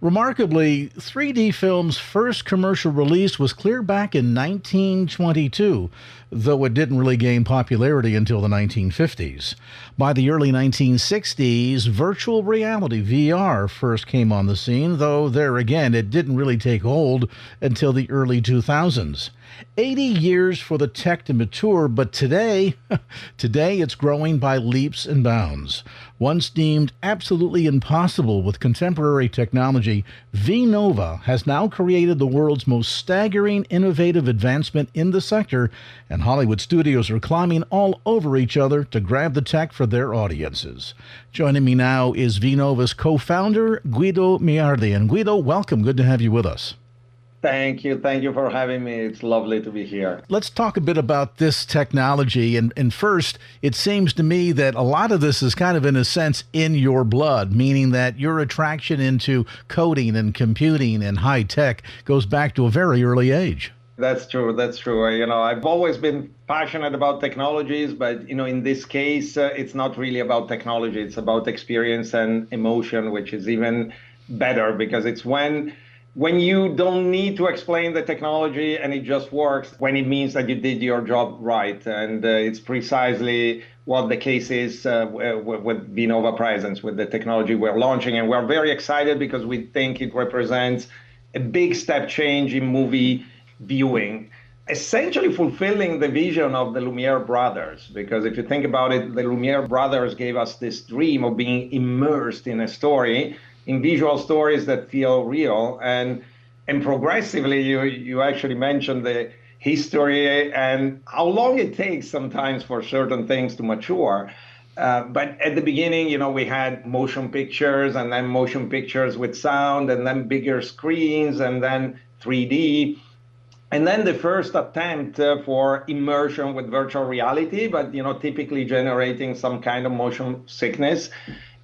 Remarkably, 3D film's first commercial release was clear back in 1922, though it didn't really gain popularity until the 1950s. By the early 1960s, virtual reality VR first came on the scene, though there again it didn't really take hold until the early 2000s. 80 years for the tech to mature, but today it's growing by leaps and bounds. Once deemed absolutely impossible with contemporary technology, V-Nova has now created the world's most staggering innovative advancement in the sector, and Hollywood studios are climbing all over each other to grab the tech for their audiences. Joining me now is V-Nova's co-founder, Guido Meardi. And Guido, welcome. Good to have you with us. Thank you. Thank you for having me. It's lovely to be here. Let's talk a bit about this technology. And first, it seems to me that a lot of this is kind of, in a sense, in your blood, meaning that your attraction into coding and computing and high tech goes back to a very early age. That's true. That's true. I've always been passionate about technologies, but, in this case, it's not really about technology. It's about experience and emotion, which is even better because it's when you don't need to explain the technology and it just works, when it means that you did your job right. And it's precisely what the case is with V-Nova PresenZ, with the technology we're launching. And we're very excited because we think it represents a big step change in movie viewing, essentially fulfilling the vision of the Lumiere brothers. Because if you think about it, the Lumiere brothers gave us this dream of being immersed in a story, in visual stories that feel real. And progressively, you actually mentioned the history and how long it takes sometimes for certain things to mature. But at the beginning, we had motion pictures and then motion pictures with sound and then bigger screens and then 3D. And then the first attempt for immersion with virtual reality, but, typically generating some kind of motion sickness.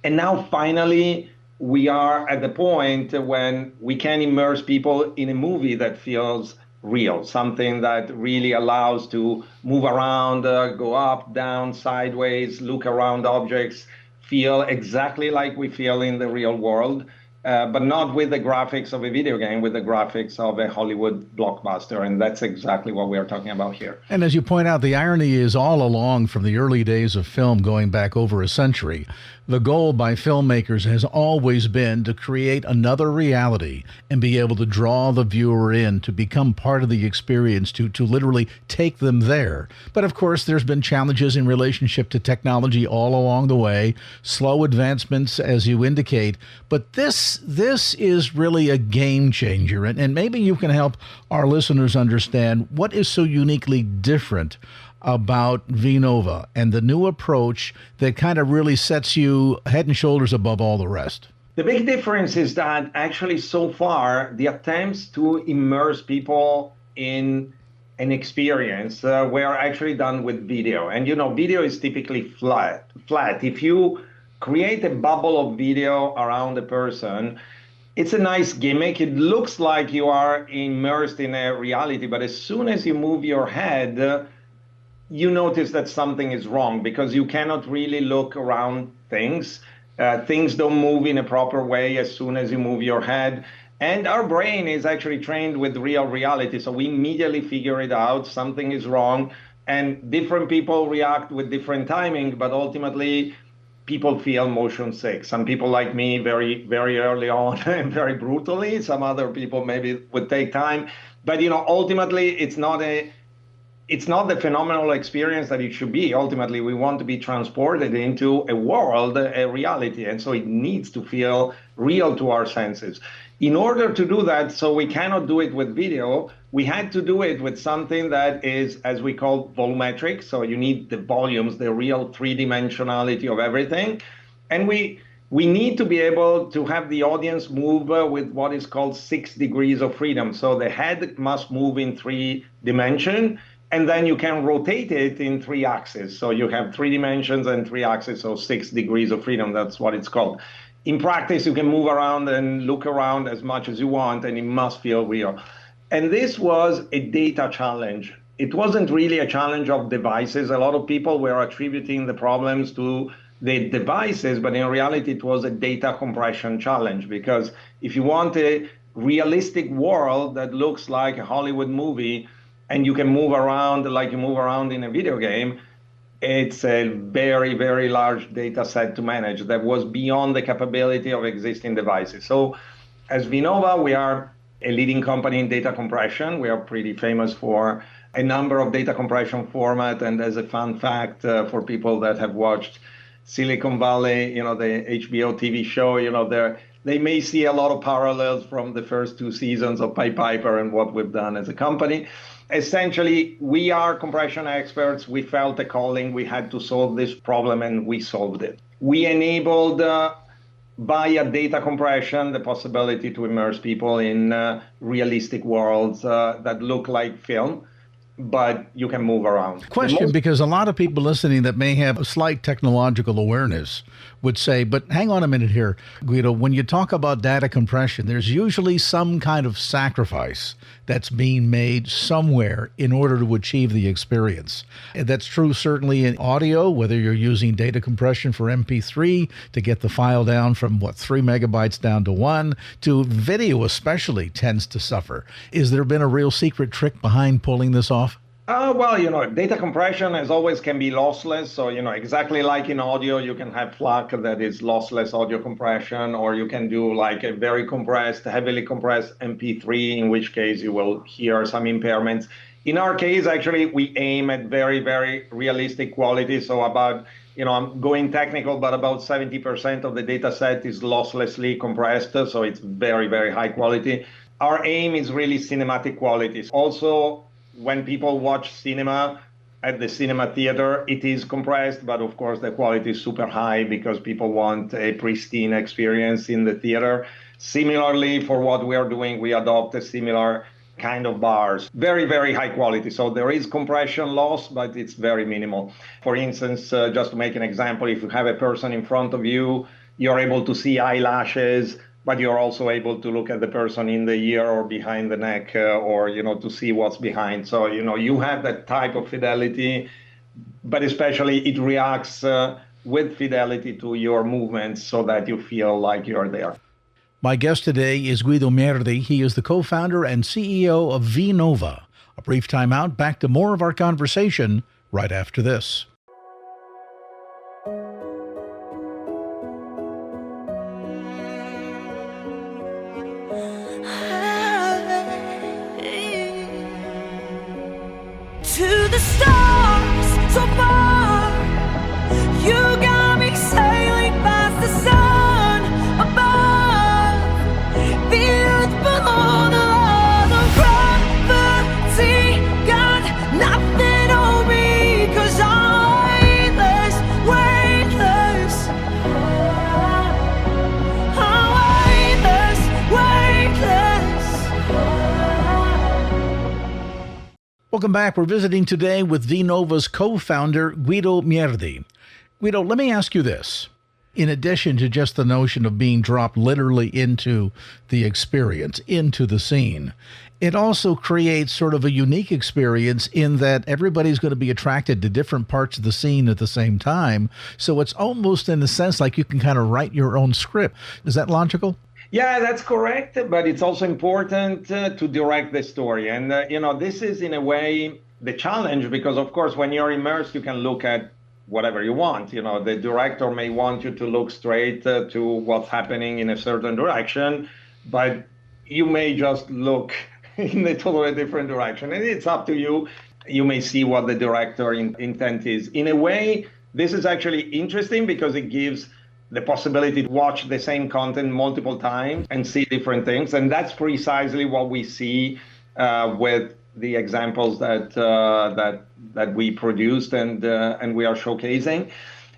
And now finally, we are at the point when we can immerse people in a movie that feels real, something that really allows to move around, go up, down, sideways, look around objects, feel exactly like we feel in the real world, but not with the graphics of a video game, with the graphics of a Hollywood blockbuster. And that's exactly what we're talking about here. And as you point out, the irony is all along from the early days of film going back over a century, the goal by filmmakers has always been to create another reality and be able to draw the viewer in, to become part of the experience, to literally take them there. But of course, there's been challenges in relationship to technology all along the way, slow advancements, as you indicate. But this is really a game changer. And maybe you can help our listeners understand what is so uniquely different about V-Nova and the new approach that kind of really sets you head and shoulders above all the rest. The big difference is that actually so far, the attempts to immerse people in an experience were actually done with video. And, video is typically flat. If you create a bubble of video around a person, it's a nice gimmick. It looks like you are immersed in a reality, but as soon as you move your head, you notice that something is wrong because you cannot really look around things. Things don't move in a proper way as soon as you move your head. And our brain is actually trained with real reality. So we immediately figure it out. Something is wrong. And different people react with different timing, but ultimately people feel motion sick. Some people like me very, very early on and very brutally. Some other people maybe would take time. But, ultimately it's not the phenomenal experience that it should be. Ultimately, we want to be transported into a world, a reality. And so it needs to feel real to our senses. In order to do that, so we cannot do it with video, we had to do it with something that is, as we call, volumetric. So you need the volumes, the real three-dimensionality of everything. And we need to be able to have the audience move with what is called 6 degrees of freedom. So the head must move in 3 dimensions. And then you can rotate it in 3 axes. So you have 3 dimensions and 3 axes, so 6 degrees of freedom. That's what it's called. In practice, you can move around and look around as much as you want, and it must feel real. And this was a data challenge. It wasn't really a challenge of devices. A lot of people were attributing the problems to the devices, but in reality, it was a data compression challenge, because if you want a realistic world that looks like a Hollywood movie and you can move around like you move around in a video game, it's a very, very large data set to manage that was beyond the capability of existing devices. So as V-Nova, we are a leading company in data compression. We are pretty famous for a number of data compression format. And as a fun fact, for people that have watched Silicon Valley, the HBO TV show, they may see a lot of parallels from the first two seasons of Pied Piper and what we've done as a company. Essentially, we are compression experts. We felt a calling. We had to solve this problem, and we solved it. We enabled, via data compression, the possibility to immerse people in realistic worlds that look like film, but you can move around. Question, because a lot of people listening that may have a slight technological awareness would say, but hang on a minute here, Guido, when you talk about data compression, there's usually some kind of sacrifice that's being made somewhere in order to achieve the experience. And that's true certainly in audio, whether you're using data compression for MP3 to get the file down from 3 megabytes down to 1, to video especially tends to suffer. Is there been a real secret trick behind pulling this off? Well, data compression as always can be lossless. So, exactly like in audio, you can have FLAC that is lossless audio compression, or you can do like a very compressed, heavily compressed MP3, in which case you will hear some impairments. In our case, actually, we aim at very, very realistic quality. So about, I'm going technical, but about 70% of the data set is losslessly compressed. So it's very, very high quality. Our aim is really cinematic quality. Also, when people watch cinema at the cinema theater, it is compressed, but of course the quality is super high because people want a pristine experience in the theater. Similarly, for what we are doing, we adopt a similar kind of bars. Very, very high quality. So there is compression loss, but it's very minimal. For instance, just to make an example, if you have a person in front of you, you're able to see eyelashes, but you're also able to look at the person in the ear or behind the neck, or, to see what's behind. So, you have that type of fidelity, but especially it reacts with fidelity to your movements so that you feel like you're there. My guest today is Guido Meardi. He is the co-founder and CEO of V-Nova. A brief time out, back to more of our conversation right after this. To the stars so far, you got me sailing past the sun above, the earth below, the laws of gravity got nothing on me, 'cause I'm weightless, weightless. I'm weightless, weightless. Welcome back. We're visiting today with V-Nova's co-founder, Guido Meardi. Guido, let me ask you this. In addition to just the notion of being dropped literally into the experience, into the scene, it also creates sort of a unique experience in that everybody's going to be attracted to different parts of the scene at the same time. So it's almost in a sense like you can kind of write your own script. Is that logical? Yeah, that's correct. But it's also important to direct the story. And, this is in a way the challenge, because, of course, when you're immersed, you can look at whatever you want. The director may want you to look straight to what's happening in a certain direction, but you may just look in a totally different direction. And it's up to you. You may see what the director intent is. In a way, this is actually interesting because it gives the possibility to watch the same content multiple times and see different things. And that's precisely what we see with the examples that we produced and we are showcasing.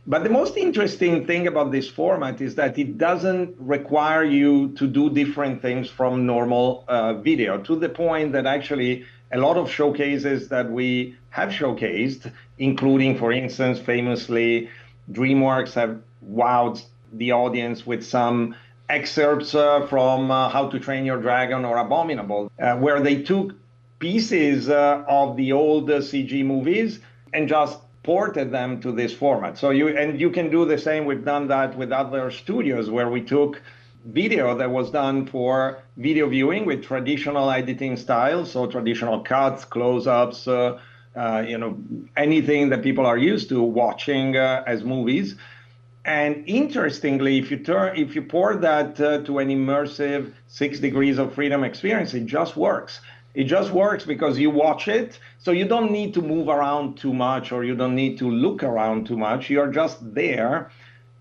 But the most interesting thing about this format is that it doesn't require you to do different things from normal video, to the point that actually a lot of showcases that we have showcased, including, for instance, famously, DreamWorks have wowed the audience with some excerpts from How to Train Your Dragon or Abominable, where they took pieces of the old CG movies and just ported them to this format. So you can do the same. We've done that with other studios where we took video that was done for video viewing with traditional editing styles, so traditional cuts, close-ups, anything that people are used to watching as movies. And interestingly, if you port that to an immersive 6 degrees of freedom experience, it just works. It just works because you watch it, so you don't need to move around too much, or you don't need to look around too much. You're just there,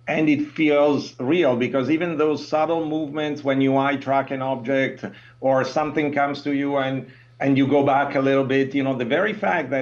and it feels real, because even those subtle movements when you eye track an object or something comes to you and you go back a little bit, the very fact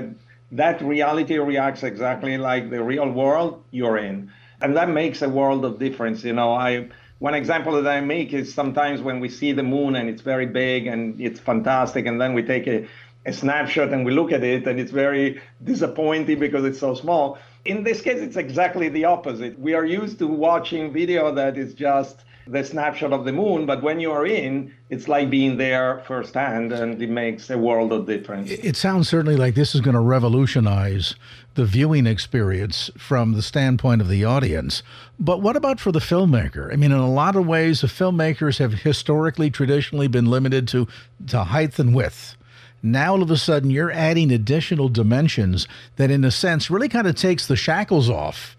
that reality reacts exactly like the real world, you're in. And that makes a world of difference. One example that I make is sometimes when we see the moon and it's very big and it's fantastic, and then we take a snapshot and we look at it and it's very disappointing because it's so small. In this case, it's exactly the opposite. We are used to watching video that is just the snapshot of the moon, but when you are in, it's like being there firsthand, and it makes a world of difference. It sounds certainly like this is going to revolutionize the viewing experience from the standpoint of the audience. But what about for the filmmaker? I mean, in a lot of ways, the filmmakers have historically, traditionally been limited to height and width. Now, all of a sudden, you're adding additional dimensions that, in a sense, really kind of takes the shackles off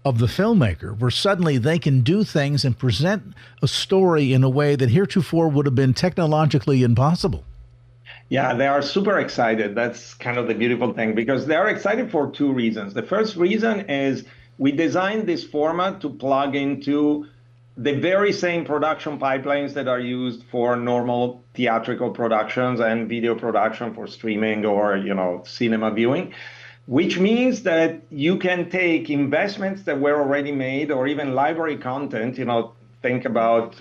of the filmmaker, where suddenly they can do things and present a story in a way that heretofore would have been technologically impossible. Yeah, they are super excited. That's kind of the beautiful thing, because they are excited for two reasons. The first reason is we designed this format to plug into the very same production pipelines that are used for normal theatrical productions and video production for streaming or, cinema viewing. Which means that you can take investments that were already made, or even library content, think about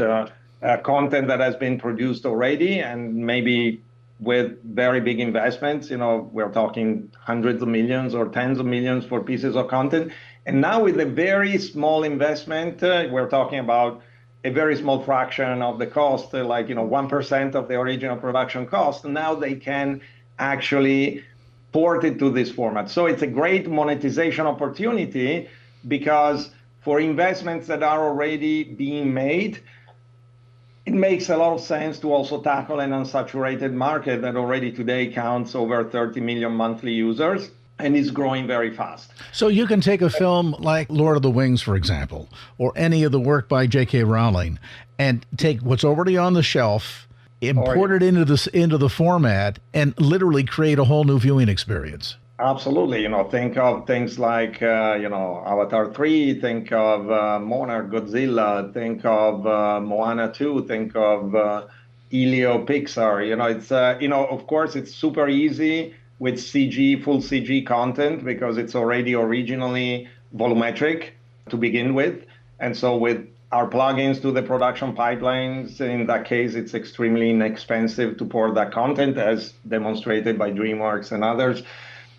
content that has been produced already, and maybe with very big investments, we're talking hundreds of millions or tens of millions for pieces of content. And now with a very small investment, we're talking about a very small fraction of the cost, 1% of the original production cost. Now they can actually ported to this format. So it's a great monetization opportunity, because for investments that are already being made, it makes a lot of sense to also tackle an unsaturated market that already today counts over 30 million monthly users and is growing very fast. So you can take a film like Lord of the Rings, for example, or any of the work by J.K. Rowling, and take what's already on the shelf, import it into the format, and literally create a whole new viewing experience. Absolutely. Think of things like, Avatar 3, think of Monarch, Godzilla, think of Moana 2, think of Elio Pixar. It's, of course, it's super easy with full CG content, because it's already originally volumetric to begin with. And so with our plugins to the production pipelines, in that case, it's extremely inexpensive to port that content, as demonstrated by DreamWorks and others.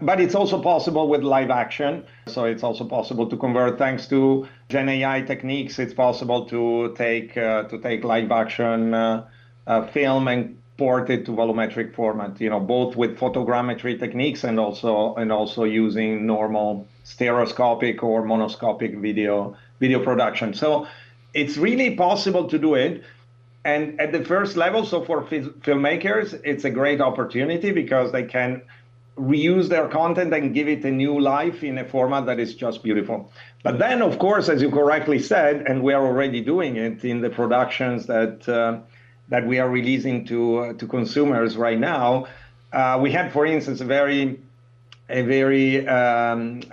But it's also possible with live action. So it's also possible to convert, thanks to Gen AI techniques. It's possible to take live action film and port it to volumetric format, both with photogrammetry techniques and also using normal stereoscopic or monoscopic video production. So it's really possible to do it. And at the first level, so for filmmakers, it's a great opportunity, because they can reuse their content and give it a new life in a format that is just beautiful. But then, of course, as you correctly said, and we are already doing it in the productions that we are releasing to consumers right now, we had, for instance, a very renowned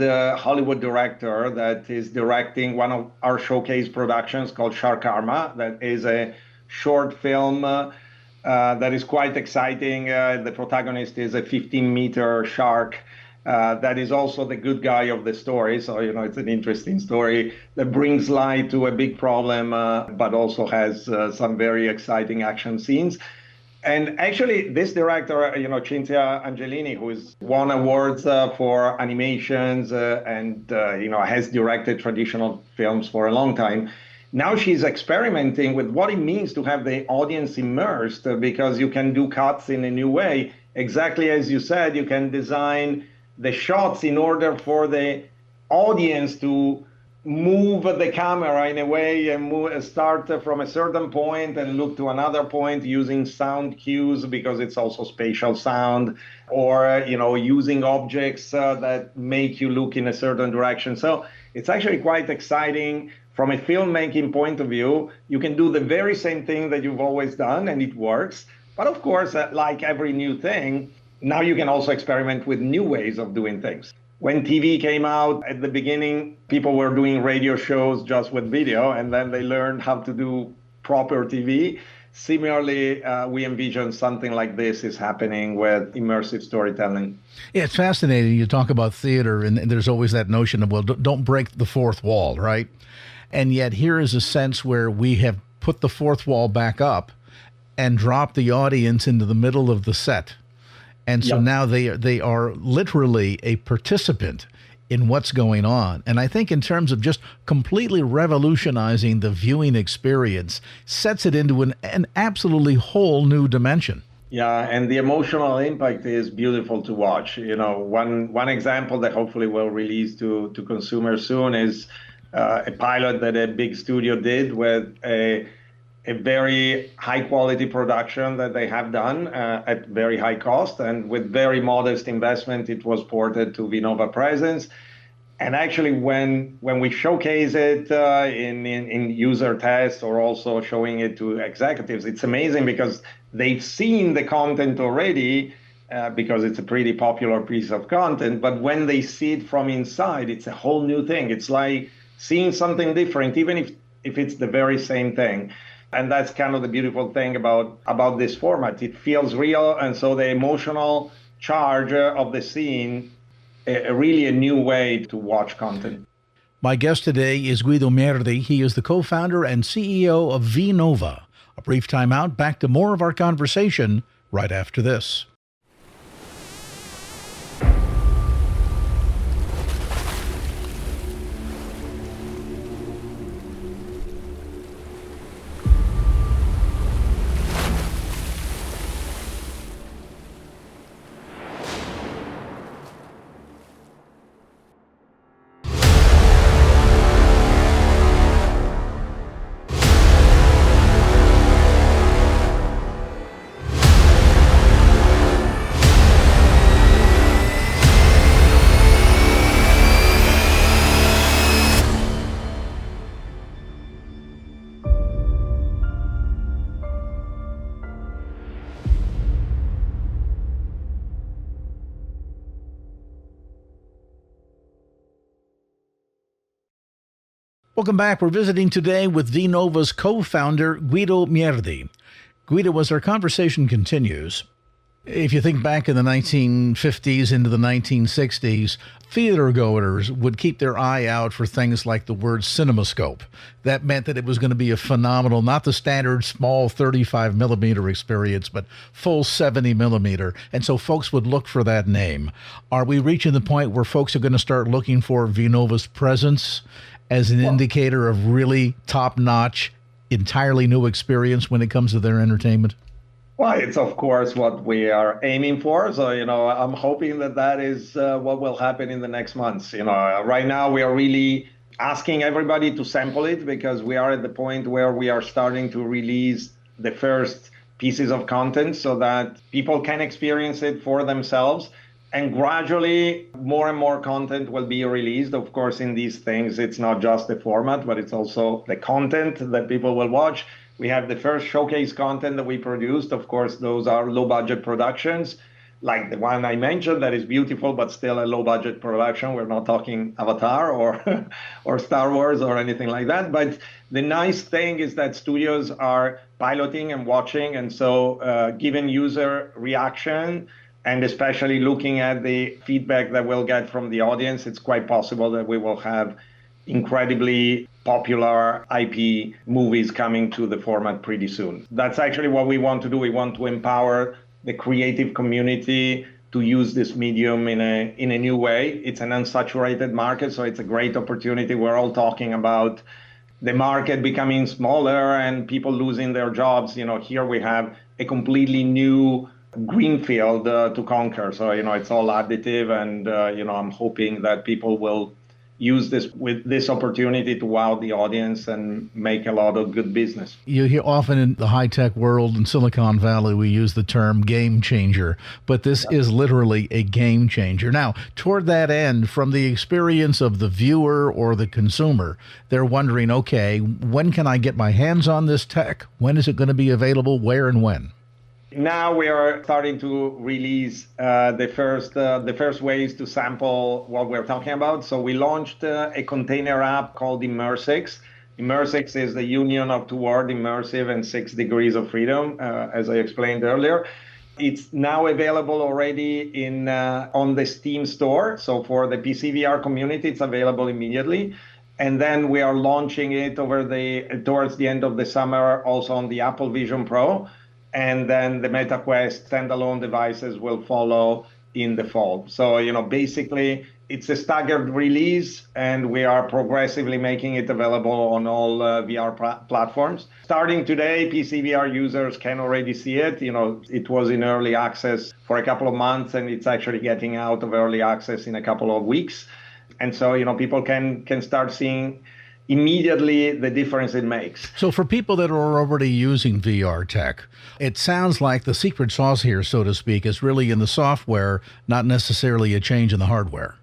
Hollywood director that is directing one of our showcase productions called Shark Karma. That is a short film that is quite exciting. The protagonist is a 15-meter shark that is also the good guy of the story. So, it's an interesting story that brings light to a big problem, but also has some very exciting action scenes. And actually, this director, Cinzia Angelini, who has won awards for animations and has directed traditional films for a long time, now she's experimenting with what it means to have the audience immersed, because you can do cuts in a new way. Exactly as you said, you can design the shots in order for the audience to move the camera in a way and start from a certain point and look to another point using sound cues, because it's also spatial sound, or using objects that make you look in a certain direction. So it's actually quite exciting from a filmmaking point of view. You can do the very same thing that you've always done and it works. But of course, like every new thing, now you can also experiment with new ways of doing things. When TV came out at the beginning, people were doing radio shows just with video, and then they learned how to do proper TV. Similarly, we envision something like this is happening with immersive storytelling. Yeah, it's fascinating. You talk about theater, and there's always that notion of, well, don't break the fourth wall, right? And yet here is a sense where we have put the fourth wall back up and dropped the audience into the middle of the set. And so now they are literally a participant in what's going on. And I think in terms of just completely revolutionizing the viewing experience, sets it into an absolutely whole new dimension. Yeah, and the emotional impact is beautiful to watch. One example that hopefully will release to consumers soon is a pilot that a big studio did with a very high quality production that they have done at very high cost, and with very modest investment, it was ported to V-Nova PresenZ. And actually, when we showcase it in user tests or also showing it to executives, it's amazing because they've seen the content already, because it's a pretty popular piece of content. But when they see it from inside, it's a whole new thing. It's like seeing something different, even if it's the very same thing. And that's kind of the beautiful thing about this format. It feels real, and so the emotional charge of the scene, really a new way to watch content. My guest today is Guido Meardi. He is the co-founder and CEO of V-Nova. A brief time out, back to more of our conversation right after this. Welcome back. We're visiting today with V-Nova's co-founder, Guido Meardi. Guido, as our conversation continues, if you think back in the 1950s into the 1960s, theater goers would keep their eye out for things like the word cinemascope. That meant that it was going to be a phenomenal, not the standard small 35 millimeter experience, but full 70 millimeter. And so folks would look for that name. Are we reaching the point where folks are going to start looking for V-Nova's presence as an indicator of really top-notch, entirely new experience when it comes to their entertainment? Well, it's of course what we are aiming for. So, I'm hoping that is what will happen in the next months. Right now we are really asking everybody to sample it, because we are at the point where we are starting to release the first pieces of content so that people can experience it for themselves. And gradually, more and more content will be released. Of course, in these things, it's not just the format, but it's also the content that people will watch. We have the first showcase content that we produced. Of course, those are low-budget productions, like the one I mentioned that is beautiful, but still a low-budget production. We're not talking Avatar or Star Wars or anything like that. But the nice thing is that studios are piloting and watching, and so given user reaction, and especially looking at the feedback that we'll get from the audience, it's quite possible that we will have incredibly popular IP movies coming to the format pretty soon. That's actually what we want to do. We want to empower the creative community to use this medium in a new way. It's an unsaturated market, so it's a great opportunity. We're all talking about the market becoming smaller and people losing their jobs. Here we have a completely new greenfield to conquer. So, it's all additive, and, I'm hoping that people will use this opportunity to wow the audience and make a lot of good business. You hear often in the high-tech world in Silicon Valley, we use the term game changer, but this is literally a game changer. Now, toward that end, from the experience of the viewer or the consumer, they're wondering, okay, when can I get my hands on this tech? When is it going to be available? Where and when? Now we are starting to release the first ways to sample what we're talking about. So we launched a container app called ImmersiX. ImmersiX is the union of two words, immersive and 6 degrees of freedom, as I explained earlier. It's now available already on the Steam store. So for the PC VR community, it's available immediately. And then we are launching it towards the end of the summer, also on the Apple Vision Pro. And then the MetaQuest standalone devices will follow in the fall. So, basically, it's a staggered release, and we are progressively making it available on all VR platforms. Starting today, PC VR users can already see it. It was in early access for a couple of months, and it's actually getting out of early access in a couple of weeks. And so, people can start seeing immediately the difference it makes. So for people that are already using VR tech, it sounds like the secret sauce here, so to speak, is really in the software, not necessarily a change in the hardware.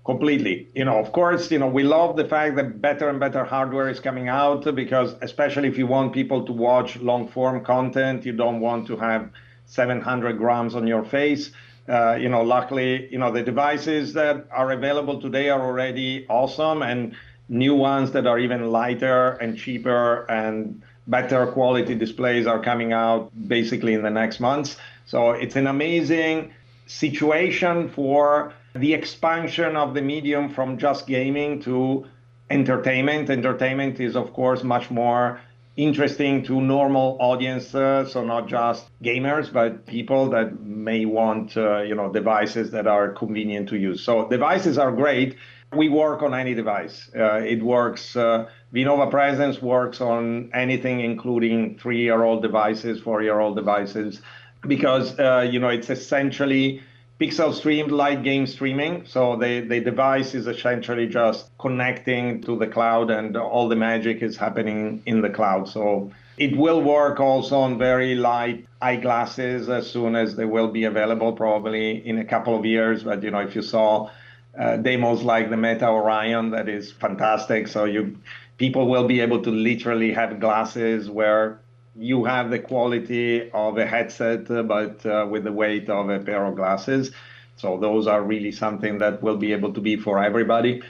Completely. Of course, we love the fact that better and better hardware is coming out, because especially if you want people to watch long form content, you don't want to have 700 grams on your face. Luckily, the devices that are available today are already awesome, and new ones that are even lighter and cheaper and better quality displays are coming out basically in the next months. So it's an amazing situation for the expansion of the medium from just gaming to entertainment. Entertainment is, of course, much more interesting to normal audiences, so not just gamers, but people that may want devices that are convenient to use. So devices are great. We work on any device. It works. V-Nova PresenZ works on anything, including 3-year-old devices, 4-year-old devices, because it's essentially pixel streamed like game streaming. So the device is essentially just connecting to the cloud, and all the magic is happening in the cloud. So it will work also on very light eyeglasses as soon as they will be available, probably in a couple of years. But if you saw demos like the Meta Orion, that is fantastic. So people will be able to literally have glasses where you have the quality of a headset, but with the weight of a pair of glasses. So those are really something that will be able to be for everybody.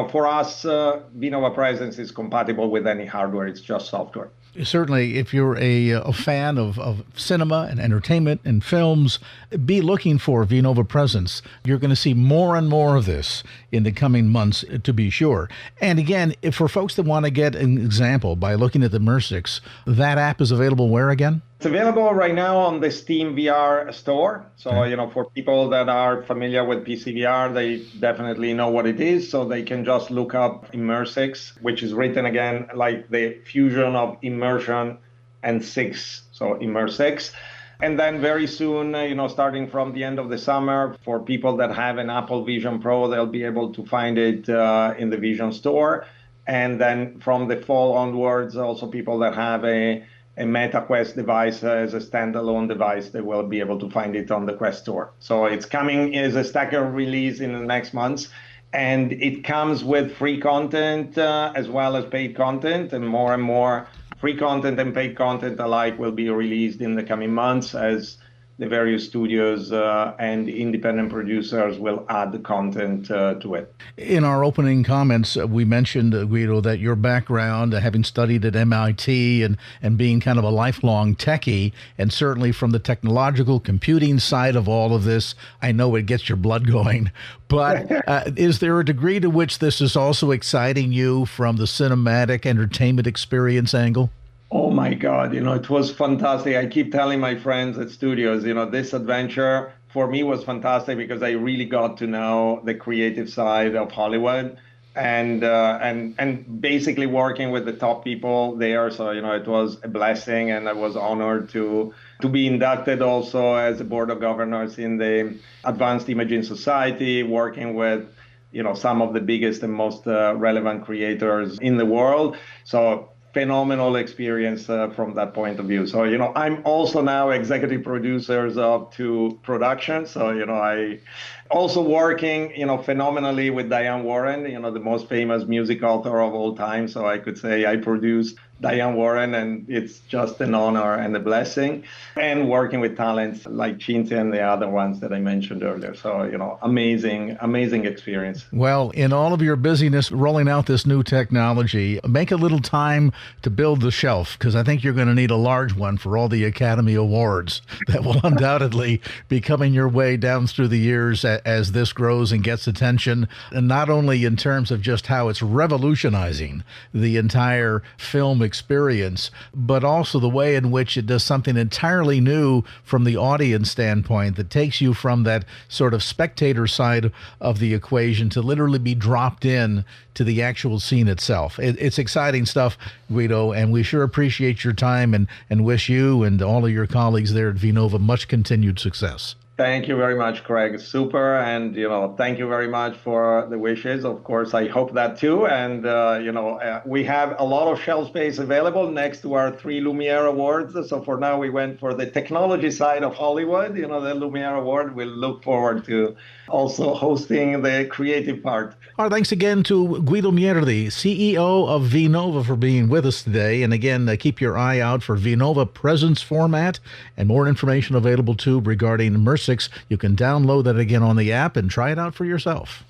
For us, V-Nova PresenZ is compatible with any hardware. It's just software. Certainly, if you're a fan of cinema and entertainment and films, be looking for V-Nova PresenZ. You're going to see more and more of this in the coming months, to be sure. And again, if for folks that want to get an example by looking at the ImmersiX, that app is available where again? It's available right now on the Steam VR store. So, for people that are familiar with PC VR, they definitely know what it is. So they can just look up ImmersiX, which is written again like the fusion of immersion and six. So ImmersiX. And then very soon, starting from the end of the summer, for people that have an Apple Vision Pro, they'll be able to find it in the Vision store. And then from the fall onwards, also people that have a MetaQuest device as a standalone device, they will be able to find it on the Quest store. So it's coming as a staggered release in the next months, and it comes with free content as well as paid content, and more free content and paid content alike will be released in the coming months as the various studios and independent producers will add the content to it. In our opening comments, we mentioned, Guido, that your background, having studied at MIT and being kind of a lifelong techie, and certainly from the technological computing side of all of this, I know it gets your blood going. But is there a degree to which this is also exciting you from the cinematic entertainment experience angle? Oh my God, it was fantastic. I keep telling my friends at studios, this adventure for me was fantastic because I really got to know the creative side of Hollywood. and basically working with the top people there. So it was a blessing, and I was honored to be inducted also as a board of governors in the Advanced Imaging Society, working with some of the biggest and most relevant creators in the world. So phenomenal experience from that point of view. So I'm also now executive producers of 2 productions. So I also working phenomenally with Diane Warren, the most famous music author of all time. So I could say I produced Diane Warren, and it's just an honor and a blessing. And working with talents like Cinzia and the other ones that I mentioned earlier. So, amazing experience. Well, in all of your busyness rolling out this new technology, make a little time to build the shelf, because I think you're going to need a large one for all the Academy Awards that will undoubtedly be coming your way down through the years as this grows and gets attention, and not only in terms of just how it's revolutionizing the entire film experience, but also the way in which it does something entirely new from the audience standpoint that takes you from that sort of spectator side of the equation to literally be dropped in to the actual scene itself. It's exciting stuff, Guido, and we sure appreciate your time and wish you and all of your colleagues there at V-Nova much continued success. Thank you very much, Craig. Super. And, thank you very much for the wishes. Of course, I hope that too. And, we have a lot of shelf space available next to our 3 Lumiere Awards. So for now, we went for the technology side of Hollywood, the Lumiere Award. We'll look forward to also hosting the creative part. Our thanks again to Guido Meardi, CEO of V-Nova, for being with us today. And again, keep your eye out for V-Nova PresenZ format and more information available too regarding ImmersiX. You can download that again on the app and try it out for yourself.